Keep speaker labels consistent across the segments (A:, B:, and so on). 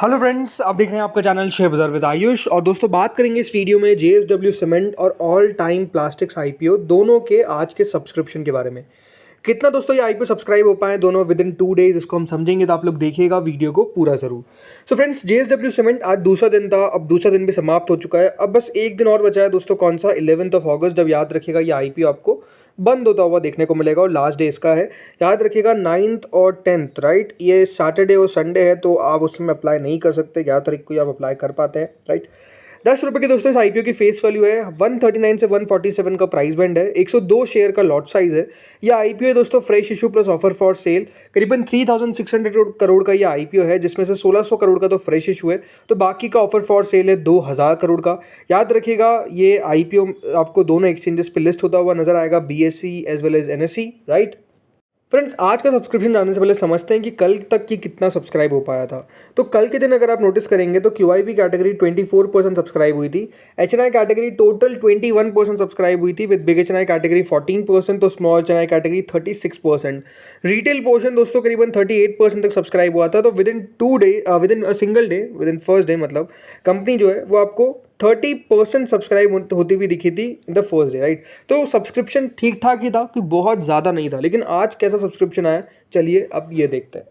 A: Hello friends, आप देख रहे हैं आपका चैनल शेयर बाजार विद आयुष। और दोस्तों बात करेंगे इस वीडियो में जेएसडब्ल्यू सीमेंट और ऑल टाइम प्लास्टिक्स आईपीओ दोनों के आज के सब्सक्रिप्शन के बारे में। कितना दोस्तों ये आईपीओ सब्सक्राइब हो पाए दोनों विद इन 2 डेज, इसको हम समझेंगे, तो आप लोग देखिएगा वीडियो को पूरा जरूर। सो फ्रेंड्स, जेएसडब्ल्यू सीमेंट आज दूसरा दिन था, अब दूसरा दिन भी समाप्त हो चुका है। अब बस एक दिन और बचा है दोस्तों, कौन सा 11 अगस्त, जब याद रखिएगा ये आईपीओ आपको बंद होता हुआ देखने को मिलेगा और लास्ट डे इसका है, याद रखिएगा 9th और 10th, राइट। ये सैटरडे और संडे है तो आप उसमें अप्लाई नहीं कर सकते, 11 तारीख को ही आप अप्लाई कर पाते हैं, राइट। 10 रुपये की दोस्तों इस आईपीओ की फेस वैल्यू है, 139 से 147 का प्राइस बैंड है, 102 शेयर का लॉट साइज है। यह आईपीओ है दोस्तों fresh issue plus offer for sale, करीबन 3600 करोड़ का यह आईपीओ है, जिसमें से 1600 करोड़ का तो फ्रेश इशू है, तो बाकी का ऑफर फॉर सेल है 2000 करोड़ का। याद रखिएगा ये आईपीओ आपको दोनों एक्सचेंजेस पे लिस्ट होता हुआ नजर आएगा, BSE as well as NSE, right. Friends, आज का सब्सक्रिप्शन जानने से पहले समझते हैं कि कल तक की कितना सब्सक्राइब हो पाया था। तो कल के दिन अगर आप नोटिस करेंगे तो क्यूआईबी कैटेगरी 24% सब्सक्राइब हुई थी, एचएनआई कैटेगरी टोटल 21% सब्सक्राइब हुई थी, विद बिग एचएनआई कैटेगरी 14%, तो small HNI category 36%। Retail portion दोस्तों करीबन 38% तक सब्सक्राइब हुआ था। तो with in 2 day, with in a single day, with in first day, मतलब कंपनी जो है वो आपको 30% सब्सक्राइब होती हुई दिखी थी in the first day, right. तो सब्सक्रिप्शन ठीक ठाक ही था, कोई बहुत ज़्यादा नहीं था। लेकिन आज कैसा सब्सक्रिप्शन आया, चलिए अब ये देखते हैं।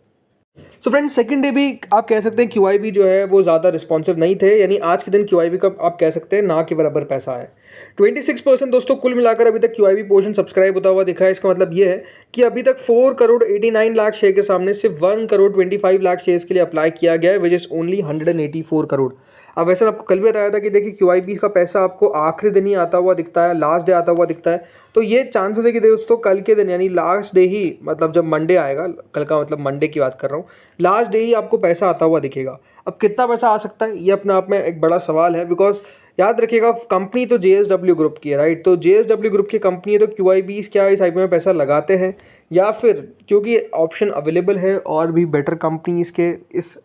A: सो फ्रेंड्स, सेकंड डे भी आप कह सकते हैं क्यूआईबी जो है वो ज़्यादा रिस्पॉन्सिव नहीं थे, यानी आज के दिन क्यूआईबी का आप कह सकते हैं ना के बराबर पैसा है। 26% दोस्तों कुल मिलाकर अभी तक क्यूआईबी पोर्शन सब्सक्राइब होता हुआ दिखा है। इसका मतलब ये है कि अभी तक 4 करोड़ 89 लाख शेयर के सामने सिर्फ 1 करोड़ 25 लाख शेयर्स के लिए अप्लाई किया गया है, विच इज़ ओनली 184 करोड़। अब वैसे आपको कल भी बताया था कि देखिए क्यूआईबी का पैसा आपको आखिरी दिन ही आता हुआ दिखता है, लास्ट डे आता हुआ दिखता है। तो ये चांसेस है कि दोस्तों कल के दिन यानी लास्ट डे ही, मतलब जब मंडे आएगा, कल का मतलब मंडे की बात कर रहा हूँ, लास्ट डे ही आपको पैसा आता हुआ दिखेगा। अब कितना पैसा आ सकता है ये अपने आप में एक बड़ा सवाल है, बिकॉज याद रखिएगा कंपनी तो जेएसडब्ल्यू ग्रुप की है, राइट। तो जेएसडब्ल्यू ग्रुप की कंपनी है, तो क्यूआईबी क्या इस आईपीओ में पैसा लगाते हैं, या फिर क्योंकि ऑप्शन अवेलेबल है और भी बेटर कंपनीज के इस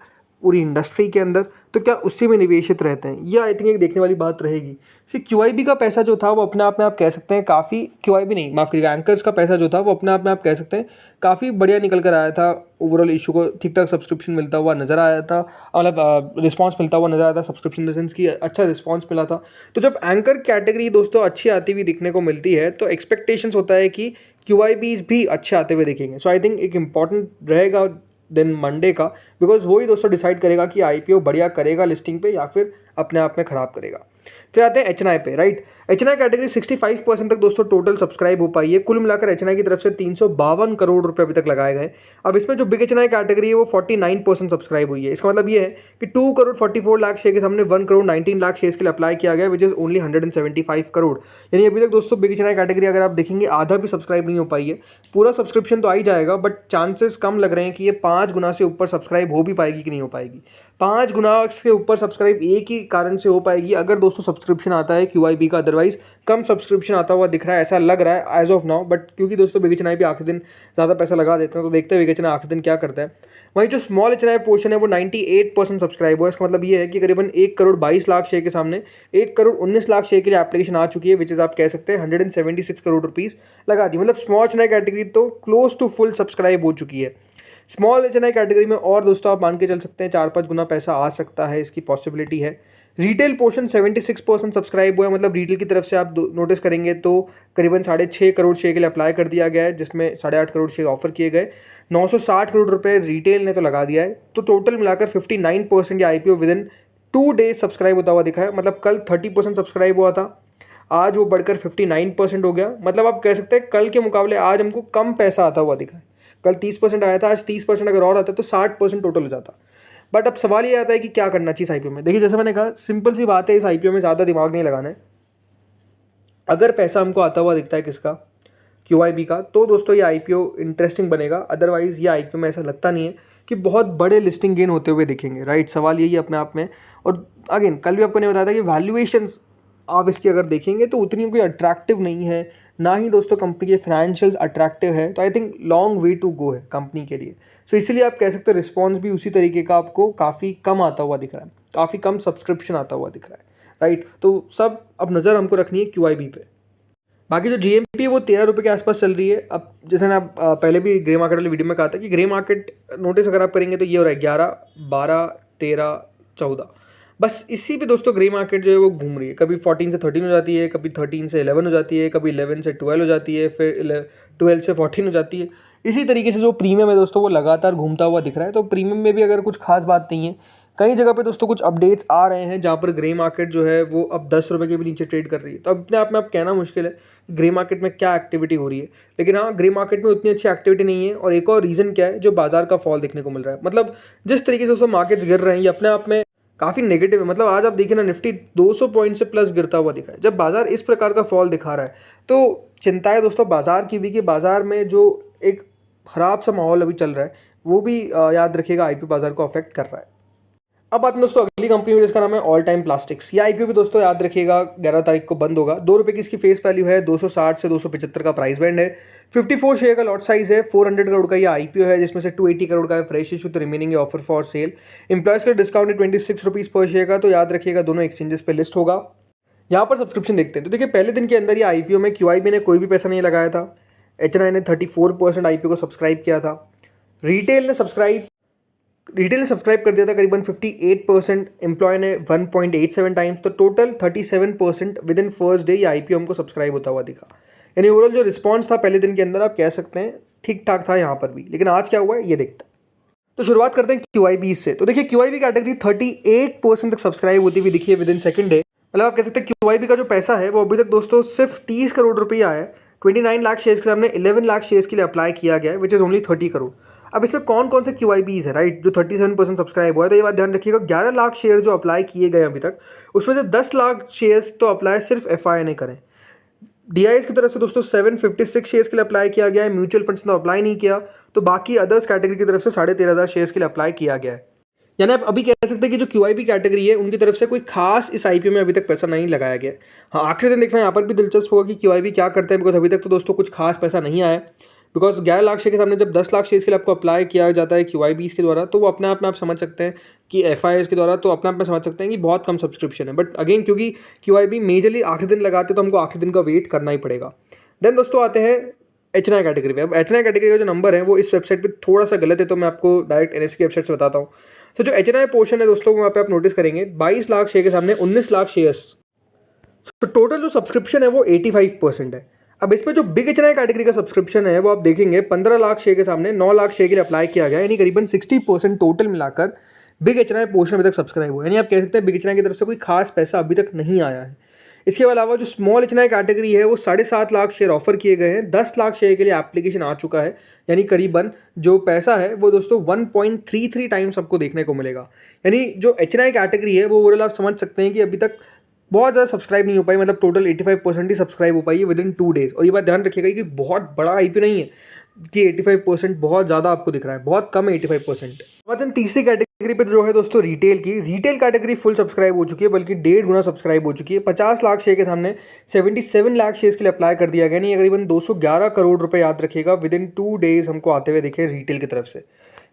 A: पूरी इंडस्ट्री के अंदर, तो क्या उसी में निवेशित रहते हैं, ये आई थिंक एक देखने वाली बात रहेगी। सी क्यूआईबी का पैसा जो था वो अपने आप में आप कह सकते हैं काफ़ी, क्यूआईबी नहीं माफ़ करिएगा, एंकर्स का पैसा जो था वो अपने आप में आप कह सकते हैं काफ़ी बढ़िया निकल कर आया था। ओवरऑल इशू को ठीक ठाक सब्सक्रिप्शन मिलता हुआ नजर आया था, मतलब रिस्पांस मिलता हुआ नजर आया था, सब्सक्रिप्शन इन द सेंस की अच्छा रिस्पांस मिला था। तो जब एंकर कैटेगरी दोस्तों अच्छी आती हुई दिखने को मिलती है तो एक्सपेक्टेशंस होता है कि क्यूआईबीज भी अच्छे आते हुए दिखेंगे। सो आई थिंक एक इंपॉर्टेंट रहेगा दिन मंडे का, बिकॉज वही दोस्तों डिसाइड करेगा कि आईपीओ बढ़िया करेगा लिस्टिंग पे या फिर अपने आप में ख़राब करेगा। फिर आते हैं एचएनआई पे, राइट। एचएनआई कैटेगरी 65% तक दोस्तों टोटल सब्सक्राइब हो पाई है। कुल मिलाकर एचएनआई की तरफ से 352 करोड़ रुपए अभी तक लगाए गए। अब इसमें जो बिग एचएनआई कैटेगरी है वो 49% सब्सक्राइब हुई है। इसका मतलब ये है कि 2 करोड़ 44 लाख शेयर के सामने 1 करोड़ 19 लाख शेयर के लिए अप्लाई किया गया, विच इज ओनली 175 करोड़। यानी अभी तक दोस्तों बिग एचएनआई कैटेगरी अगर आप देखेंगे आधा भी सब्सक्राइब नहीं हो पाई है। पूरा सब्सक्रिप्शन तो आ ही जाएगा, बट चांसेस कम लग रहे हैं कि ये 5 गुना से ऊपर सब्सक्राइब हो भी पाएगी कि नहीं हो पाएगी। 5 गुना से ऊपर सब्सक्राइब एक ही कारण से हो पाएगी, अगर दोस्तों सब्सक्रिप्शन आता है क्यूआईबी का, अदरवाइज कम सब्सक्रिप्शन आता हुआ दिख रहा है, ऐसा लग रहा है एज ऑफ नाउ। बट क्योंकि दोस्तों बिग एचएनआई भी आखिरी दिन ज़्यादा पैसा लगा देते हैं, तो देखते हैं बिग एचएनआई आखिरी दिन क्या करता है। वहीं जो स्मॉल एचएनआई पोर्शन है वो 98% सब्सक्राइब हुआ है। इसका मतलब ये है कि करीबन 1 करोड़ 22 लाख शेयर के सामने 1 करोड़ 19 लाख शेयर के लिए एप्लीकेशन आ चुकी है, विच इज आप कह सकते हैं 176 करोड़ रुपीज़ लगा दी। मतलब स्मॉल एचएनआई कैटेगरी तो क्लोज टू फुल सब्सक्राइब हो चुकी है। स्मॉल एचएनआई कैटेगरी में और दोस्तों आप मान के चल सकते हैं 4-5 गुना पैसा आ सकता है, इसकी पॉसिबिलिटी है। रिटेल पोर्शन 76% सब्सक्राइब हुआ है, मतलब रिटेल की तरफ से आप नोटिस करेंगे तो करीबन 6.5 करोड़ शेयर के लिए अप्लाई कर दिया गया है, जिसमें 8.5 करोड़ शेयर ऑफर किए गए। 960 करोड़ रुपए रिटेल ने तो लगा दिया है। तो टोटल मिलाकर 59% या IPO with in 2 days subscribe होता हुआ दिखा है। मतलब कल 30% सब्सक्राइब हुआ था, आज वो बढ़कर 59% हो गया। मतलब आप कह सकते हैं कल के मुकाबले आज हमको कम पैसा आता हुआ दिखा है। कल 30% आया था, आज 30% अगर और आता तो 60% टोटल हो जाता। बट अब सवाल ये आता है कि क्या करना चाहिए इस आईपीओ में। देखिए जैसे मैंने कहा, सिंपल सी बात है, इस आईपीओ में ज़्यादा दिमाग नहीं लगाना है। अगर पैसा हमको आता हुआ दिखता है किसका, क्यूआईबी का, तो दोस्तों ये आईपीओ इंटरेस्टिंग बनेगा। अदरवाइज ये आईपीओ में ऐसा लगता नहीं है कि बहुत बड़े लिस्टिंग गेन होते हुए दिखेंगे, राइट। सवाल यही है अपने आप में। और अगेन कल भी आपको नहीं बताया था कि वैल्यूएशंस आप इसकी अगर देखेंगे तो उतनी कोई अट्रैक्टिव नहीं है, ना ही दोस्तों कंपनी के फाइनेंशियल्स अट्रैक्टिव है। तो I think long way to go है कंपनी के लिए। सो इसीलिए आप कह सकते हैं रिस्पॉन्स भी उसी तरीके का आपको काफ़ी कम आता हुआ दिख रहा है, काफ़ी कम सब्सक्रिप्शन आता हुआ दिख रहा है, राइट। तो सब अब नज़र हमको रखनी है क्यूआईबी पे। बाकी जो जीएमपी है वो 13 रुपये के आसपास चल रही है। अब जैसे ना पहले भी ग्रे मार्केट वाली वीडियो में कहा था कि ग्रे मार्केट नोटिस अगर आप करेंगे तो ये हो रहा है 11, 12, 13, 14, बस इसी पे दोस्तों ग्रे मार्केट जो है वो घूम रही है। कभी 14 से 13 हो जाती है, कभी 13 से 11 हो जाती है, कभी 11 से 12 हो जाती है, फिर 12 से 14 हो जाती है। इसी तरीके से जो प्रीमियम है दोस्तों वो लगातार घूमता हुआ दिख रहा है। तो प्रीमियम में भी अगर कुछ खास बात नहीं है, कई जगह पे दोस्तों कुछ अपडेट्स आ रहे हैं जहाँ पर ग्रे मार्केट जो है वो अब 10 रुपये के भी नीचे ट्रेड कर रही है। तो अपने आप में अब कहना मुश्किल है कि ग्रे मार्केट में क्या एक्टिविटी हो रही है, लेकिन हाँ ग्रे मार्केट में उतनी अच्छी एक्टिविटी नहीं है। और एक और रीज़न क्या है, जो बाजार का फॉल देखने को मिल रहा है। मतलब जिस तरीके से दोस्तों मार्केट्स गिर रहे हैं ये अपने आप में काफ़ी नेगेटिव है। मतलब आज आप देखिए ना, निफ्टी 200 पॉइंट से प्लस गिरता हुआ दिखा है। जब बाजार इस प्रकार का फॉल दिखा रहा है तो चिंता है दोस्तों बाजार की भी, कि बाजार में जो एक ख़राब सा माहौल अभी चल रहा है वो भी याद रखिएगा आईपीओ बाजार को अफेक्ट कर रहा है। अब बात दोस्तों अगली कंपनी में जिसका नाम है ऑल टाइम प्लास्टिक्स। ये आईपीओ भी दोस्तों याद रखिएगा 11 तारीख को बंद होगा। 2 रुपये की इसकी फेस वैल्यू है, 260 से 275 का प्राइस बैंड है, 54 शेयर का लॉट साइज है, 400 करोड़ का ये आईपीओ है, जिसमें से 280 करोड़ का है फ्रेश इशू, तो रिमेनिंग है ऑफर फॉर सेल। एम्प्लॉयज़ का डिस्काउंट है 26 रुपीज़ पर शेयर का। तो याद रखिएगा दोनों एक्सचेंजेस पे लिस्ट होगा। यहाँ पर सब्सक्रिप्शन देखते हैं तो देखिए पहले दिन के अंदर ये आईपीओ में क्यूआईबी ने कोई भी पैसा नहीं लगाया था। एचएनआई ने 34% आईपीओ को सब्सक्राइब किया था। रिटेल ने सब्सक्राइब कर दिया था करीबन 58%, एम्प्लॉय ने 1.87 टाइम्स। तो total 37% with in first day ये आईपीओ हमको सब्सक्राइब होता हुआ दिखा। यानी ओवरऑल जो रिस्पांस था पहले दिन के अंदर आप कह सकते हैं ठीक ठाक था यहाँ पर भी। लेकिन आज क्या हुआ है ये देखते हैं। तो शुरुआत करते हैं क्यूआईबी से। तो देखिए क्यूआईबी कैटेगरी 38% तक सब्सक्राइब होती हुई दिखी है विद इन सेकंड डे। मतलब आप कह सकते हैं क्यूआईबी का जो पैसा है वो अभी तक दोस्तों सिर्फ 30 करोड़ रुपया है। 29 लाख शेयर्स के सामने 11 लाख शेयर्स के लिए अप्लाई किया गया है, विच इज़ ओनली 30 करोड़। अब इसमें कौन कौन से क्यूआईबीज है, राइट, जो 37% सब्सक्राइब हुआ है। तो ये बात ध्यान रखिएगा 11 लाख शेयर जो अप्लाई किए गए अभी तक, उसमें से 10 लाख शेयर्स तो अप्लाई सिर्फ एफआईआई ने करें। डीआईएस की तरफ से दोस्तों 756 शेयर्स के लिए अप्लाई किया गया है। म्यूचुअल फंड्स ने अप्लाई नहीं किया। तो बाकी अदर्स कैटेगरी की तरफ से 13,500 शेयर्स के लिए अप्लाई किया गया है। यानी आप अभी कह सकते हैं कि जो क्यूआईबी कैटेगरी है उनकी तरफ से कोई खास इस आईपीओ में अभी तक पैसा नहीं लगाया गया। हाँ आखिरी दिन देखना यहाँ पर भी दिलचस्प होगा कि क्यूआईबी क्या करते हैं, बिकॉज अभी तक तो दोस्तों कुछ खास पैसा नहीं आया। बिकॉज 11 लाख शेयर के सामने जब 10 लाख शेयर्स के लिए आपको अप्लाई किया जाता है क्यूआईबीज के द्वारा, तो वो अपने आप में आप समझ सकते हैं कि एफआईआईज के द्वारा, तो अपने आप में समझ सकते हैं कि बहुत कम सब्सक्रिप्शन है। बट अगेन क्योंकि क्यूआईबी मेजरली आखिरी दिन लगाते तो हमको आखिरी दिन का वेट करना ही पड़ेगा। देन दोस्तों आते हैं एचएनआई कैटेगरी पे। अब एचएनआई कैटेगरी का जो नंबर है वो इस वेबसाइट पे थोड़ा सा गलत है, तो मैं आपको डायरेक्ट एनएसए की वेबसाइट से बताता हूँ। तो जो एचएनआई पोर्शन है दोस्तों वहाँ पे आप नोटिस करेंगे 22 लाख शेयर के सामने 19 लाख शेयर्स। तो टोटल जो सब्सक्रिप्शन है वो 85% है। अब इसमें जो बिग एचएनआई कैटेगरी का सब्सक्रिप्शन है वो आप देखेंगे 15 लाख शेयर के सामने 9 लाख शेयर के लिए अप्लाई किया गया, यानी करीबन 60% टोटल मिलाकर बिग एचएनआई पोर्शन अभी तक सब्सक्राइब हुआ। यानी आप कह सकते हैं बिग एचएनआई की तरफ से कोई खास पैसा अभी तक नहीं आया है। इसके अलावा जो स्मॉल एचएनआई कैटेगरी है वो 7.5 लाख शेयर ऑफर किए गए हैं। 10 लाख शेयर के लिए एप्लीकेशन आ चुका है, यानी करीबन जो पैसा है वो दोस्तों 1.33 टाइम्स आपको देखने को मिलेगा। यानी जो एचएनआई कैटेगरी है वो ओवरऑल आप समझ सकते हैं कि अभी तक बहुत ज़्यादा सब्सक्राइब नहीं हो पाई। मतलब टोटल 85% ही सब्सक्राइब हो पाई है विद इन 2 डेज़। और ये बात ध्यान रखिएगा कि बहुत बड़ा आईपीओ नहीं है कि 85% बहुत ज़्यादा आपको दिख रहा है, बहुत कम है 85%। वजन तीसरी कैटेगरी पे जो है दोस्तों रिटेल की, रिटेल कैटेगरी फुल सब्सक्राइब हो चुकी है, बल्कि 1.5 गुना सब्सक्राइब हो चुकी है। 50 लाख शेयर के सामने 77 लाख शेयर्स के लिए अप्लाई कर दिया गया। नहीं करीबन 211 करोड़ रुपए याद रखिएगा विद इन 2 डेज़ हमको आते हुए दिखे रिटेल की तरफ से।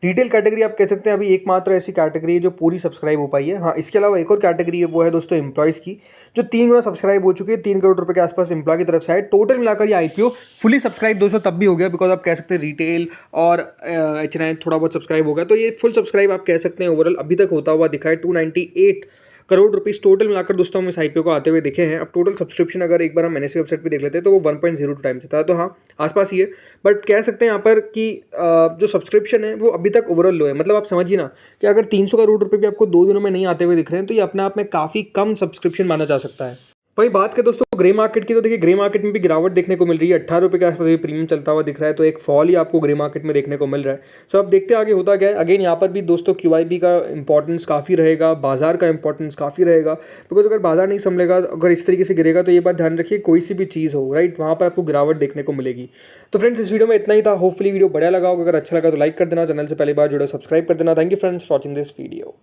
A: रिटेल कैटेगरी आप कह सकते हैं अभी एकमात्र ऐसी कैटेगरी है जो पूरी सब्सक्राइब हो पाई है। हाँ इसके अलावा एक और कैटेगरी है वो है दोस्तों एम्प्लॉयज़ की, जो 3 गुना सब्सक्राइब हो चुकी है। 3 करोड़ रुपए के आसपास एम्प्लॉय की तरफ से है। टोटल मिलाकर ये आईपीओ फुली सब्सक्राइब दोस्तों तब भी हो गया बिकॉज आप कह सकते हैं रिटेल और एचएनआई थोड़ा बहुत सब्सक्राइब हो गया। तो ये फुल सब्सक्राइब आप कह सकते हैं ओवरऑल अभी तक होता हुआ दिखा है। 298 करोड़ रुपीस टोटल मिलाकर दोस्तों हम इस आईपीओ को आते हुए दिखे हैं। अब टोटल सब्सक्रिप्शन अगर एक बार हम एनएसए वेबसाइट पे देख लेते हैं तो वो 1.02 टाइम्स था। तो हाँ आसपास ही है, बट कह सकते हैं यहाँ पर कि जो सब्सक्रिप्शन है वो अभी तक ओवरऑल लो है। मतलब आप समझिए ना कि अगर 300 करोड़ रुपये भी आपको 2 दिनों में नहीं आते हुए दिख रहे हैं तो ये अपने आप में काफ़ी कम सब्सक्रिप्शन माना जा सकता है। वही बात करें दोस्तों ग्रे मार्केट की, तो देखिए ग्रे मार्केट में भी गिरावट देखने को मिल रही है। 18 रुपये के आसपास ये प्रीमियम चलता हुआ दिख रहा है, तो एक फॉल ही आपको ग्रे मार्केट में देखने को मिल रहा है। सो अब देखते हैं आगे होता क्या है। अगेन यहाँ पर भी दोस्तों क्यूआईबी का इंपॉर्टेंस काफ़ी रहेगा, बाजार का इंपॉर्टेंस काफ़ी रहेगा। बिकॉज अगर बाजार नहीं संभलेगा, अगर इस तरीके से गिरेगा तो ये बात ध्यान रखिए कोई सी भी चीज़ हो, राइट, वहाँ पर आपको गिरावट देखने को मिलेगी। तो फ्रेंड्स इस वीडियो में इतना ही था। होपफुली वीडियो बढ़िया लगा होगा। अगर अच्छा लगा तो लाइक कर देना, चैनल से पहली बार जुड़े सब्सक्राइब कर देना। Thank you friends for watching this video.